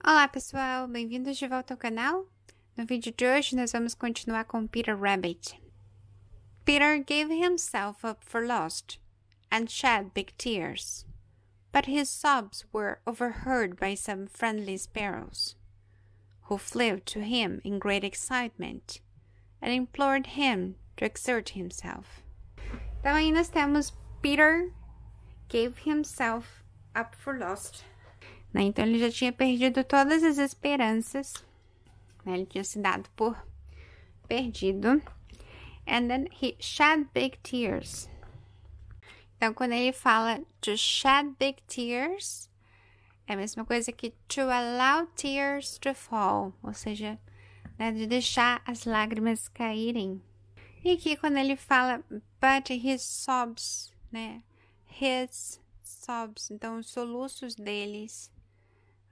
Olá pessoal, bem-vindos de volta ao canal. No vídeo de hoje nós vamos continuar com Peter Rabbit. Peter gave himself up for lost and shed big tears, but his sobs were overheard by some friendly sparrows, who flew to him in great excitement and implored him to exert himself. Então aí nós temos Peter gave himself up for lost. Então, ele já tinha perdido todas as esperanças, né? Ele tinha se dado por perdido. And then he shed big tears. Então, quando ele fala to shed big tears, é a mesma coisa que to allow tears to fall, ou seja, né, de deixar as lágrimas caírem. E aqui, quando ele fala but his sobs, né? His sobs, então os soluços deles,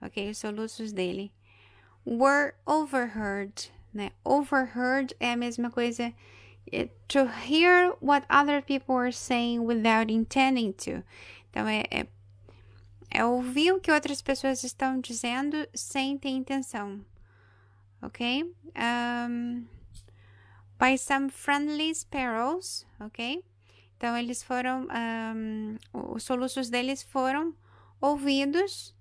ok? Os soluços dele were overheard, né? Overheard é a mesma coisa to hear what other people were saying without intending to. Então, é ouvir o que outras pessoas estão dizendo sem ter intenção, ok? By some friendly sparrows, ok? Então, eles foram, os soluços deles foram ouvidos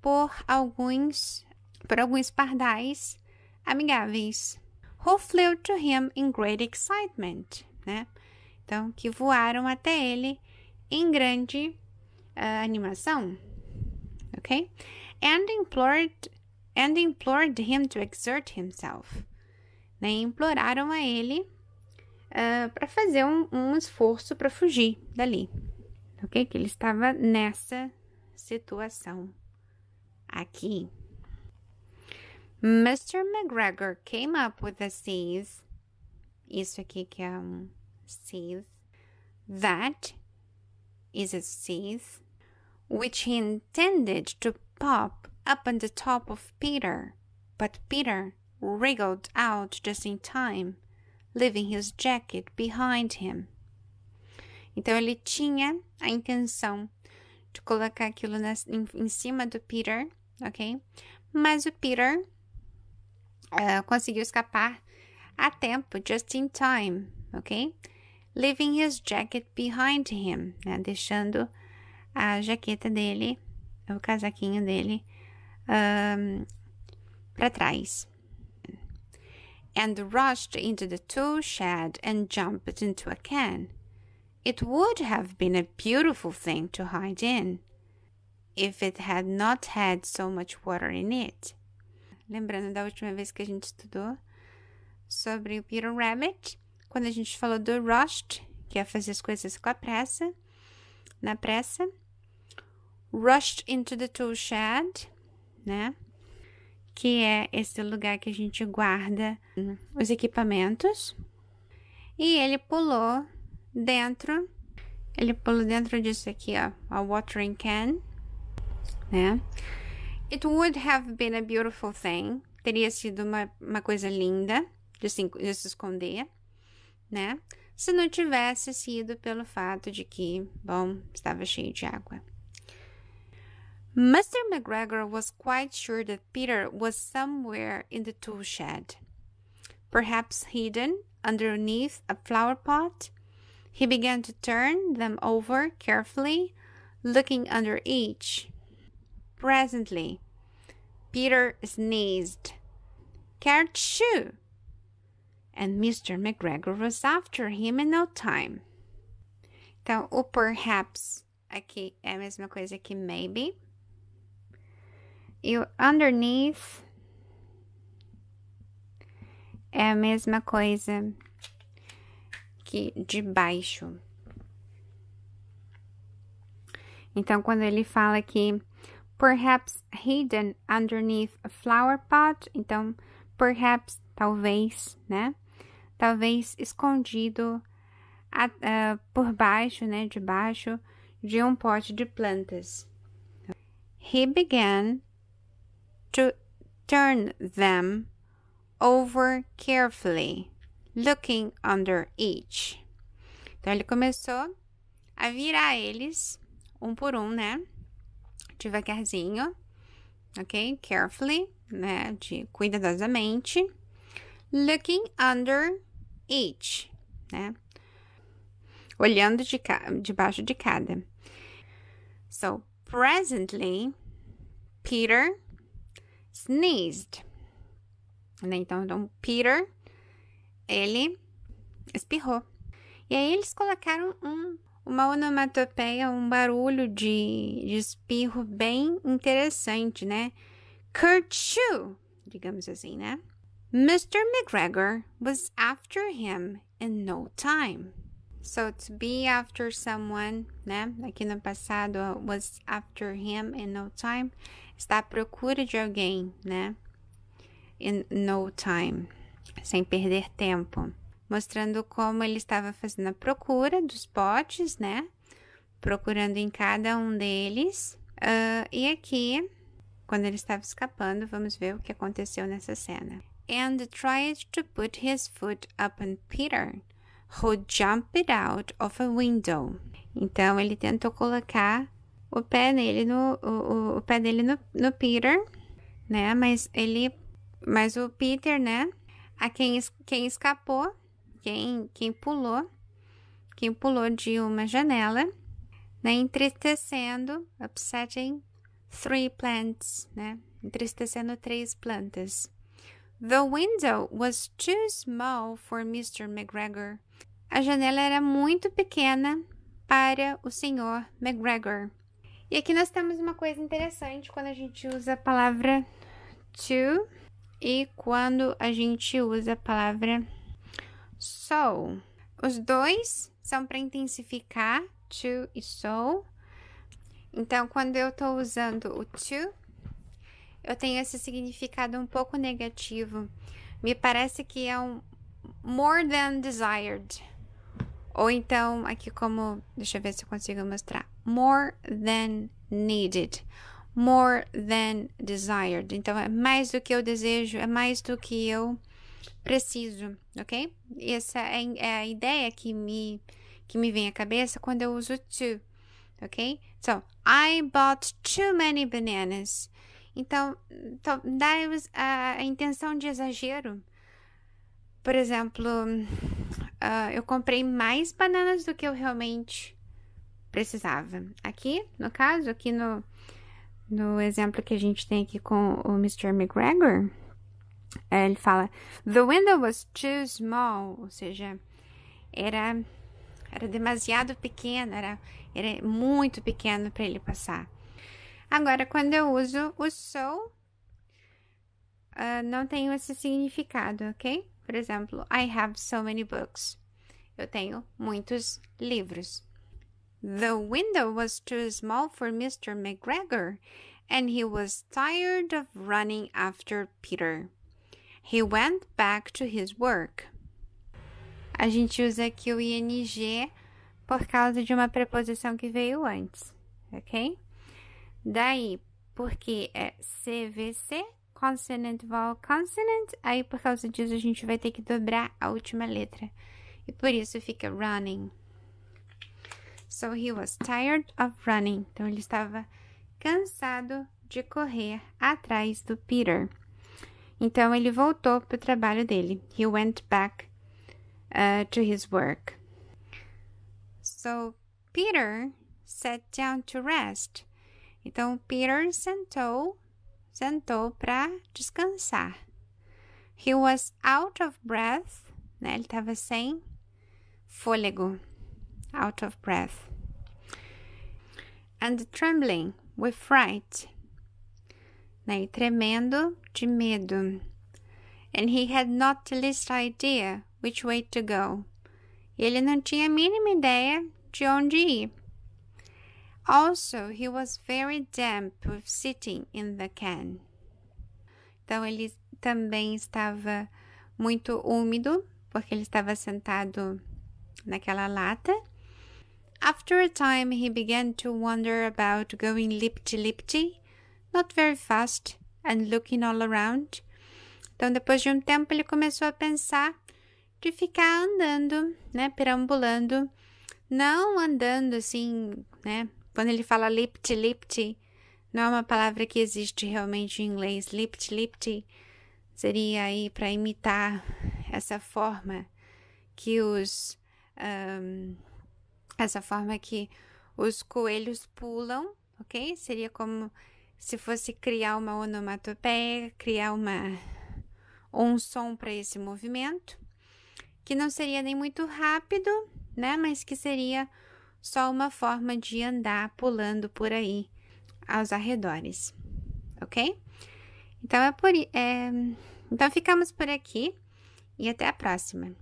por alguns pardais amigáveis. Who flew to him in great excitement, né? Então, que voaram até ele em grande animação, ok? And implored him to exert himself, né? E imploraram a ele para fazer um esforço para fugir dali, ok? Que ele estava nessa situação aqui. Mr. McGregor came up with a seethe. Isso aqui que é seethe. That is a seethe, which he intended to pop up on the top of Peter, but Peter wriggled out just in time, leaving his jacket behind him. Então, ele tinha a intenção de colocar aquilo em cima do Peter, ok? Mas o Peter conseguiu escapar a tempo, just in time, ok? Leaving his jacket behind him, né? Deixando a jaqueta dele, o casaquinho dele, para trás. And rushed into the tool shed and jumped into a can. It would have been a beautiful thing to hide in, if it had not had so much water in it. Lembrando da última vez que a gente estudou sobre o Peter Rabbit, quando a gente falou do rushed, que é fazer as coisas com a pressa, na pressa. Rushed into the tool shed, né? Que é esse lugar que a gente guarda os equipamentos. E ele pulou dentro disso aqui, ó, a watering can, né? It would have been a beautiful thing. Teria sido uma coisa linda de se esconder, né? Se não tivesse sido pelo fato de que, bom, estava cheio de água. Mr. McGregor was quite sure that Peter was somewhere in the tool shed, perhaps hidden underneath a flower pot. He began to turn them over carefully, looking under each. Presently, Peter sneezed, "Kerchoo!" and Mr. McGregor was after him in no time. Então, o perhaps aqui é a mesma coisa que maybe. E o underneath é a mesma coisa que debaixo. Então, quando ele fala que perhaps hidden underneath a flower pot, então, perhaps, talvez, né? Talvez escondido por baixo, né? Debaixo de um pote de plantas. He began to turn them over carefully, looking under each. Então, ele começou a virar eles, um por um, né? Devagarzinho, ok? Carefully, né? Cuidadosamente. Looking under each, né? Olhando debaixo de cada. So, presently, Peter sneezed. Né? Então, Peter, ele espirrou. E aí, eles colocaram uma onomatopeia, um barulho de espirro bem interessante, né? Kerchoo, digamos assim, né? Mr. McGregor was after him in no time. So, to be after someone, né? Aqui no passado, was after him in no time. Está à procura de alguém, né? In no time. Sem perder tempo. Mostrando como ele estava fazendo a procura dos potes, né? Procurando em cada um deles. E aqui, quando ele estava escapando, vamos ver o que aconteceu nessa cena. And tried to put his foot up on Peter, who jumped out of a window. Então, ele tentou colocar o pé dele no Peter, né? Mas o Peter, né? A quem escapou, quem pulou de uma janela, né? Entristecendo, upsetting 3 plants, né? Entristecendo 3 plantas. The window was too small for Mr. McGregor. A janela era muito pequena para o Sr. McGregor. E aqui nós temos uma coisa interessante quando a gente usa a palavra to e quando a gente usa a palavra so. Os dois são para intensificar, to e so. Então, quando eu estou usando o to, eu tenho esse significado um pouco negativo. Me parece que é um more than desired. Ou então, aqui como... Deixa eu ver se eu consigo mostrar. More than needed. More than desired. Então, é mais do que eu desejo, é mais do que eu preciso, ok? Essa é a ideia que me vem à cabeça quando eu uso to, ok? So, I bought too many bananas. Então, dá a intenção de exagero. Por exemplo, eu comprei mais bananas do que eu realmente precisava. Aqui, no caso, aqui no exemplo que a gente tem aqui com o Mr. McGregor, ele fala, the window was too small, ou seja, era demasiado pequeno, era muito pequeno para ele passar. Agora, quando eu uso o so, não tenho esse significado, ok? Por exemplo, I have so many books. Eu tenho muitos livros. The window was too small for Mr. McGregor, and he was tired of running after Peter. He went back to his work. A gente usa aqui o ing por causa de uma preposição que veio antes, ok? Daí, porque é CVC, consonant, vowel, consonant, aí por causa disso a gente vai ter que dobrar a última letra. E por isso fica running. So he was tired of running. Então ele estava cansado de correr atrás do Peter. Então ele voltou para o trabalho dele. He went back to his work. So Peter sat down to rest. Então, Peter sentou para descansar. He was out of breath, né? Ele estava sem fôlego. Out of breath. And trembling with fright. Né? E tremendo de medo. And he had not the least idea which way to go. E ele não tinha a mínima ideia de onde ir. Also, he was very damp with sitting in the can. Então, ele também estava muito úmido, porque ele estava sentado naquela lata. After a time, he began to wonder about going lipty-lipty, not very fast, and looking all around. Então, depois de um tempo, ele começou a pensar de ficar andando, né, perambulando, não andando assim, né, quando ele fala lipty-lipty, Não é uma palavra que existe realmente em inglês. Lipt, lipt seria aí para imitar essa forma que os coelhos pulam, ok? Seria como se fosse criar uma onomatopeia, criar um som para esse movimento, que não seria nem muito rápido, né? Mas que seria só uma forma de andar pulando por aí aos arredores, ok? Então, então ficamos por aqui e até a próxima.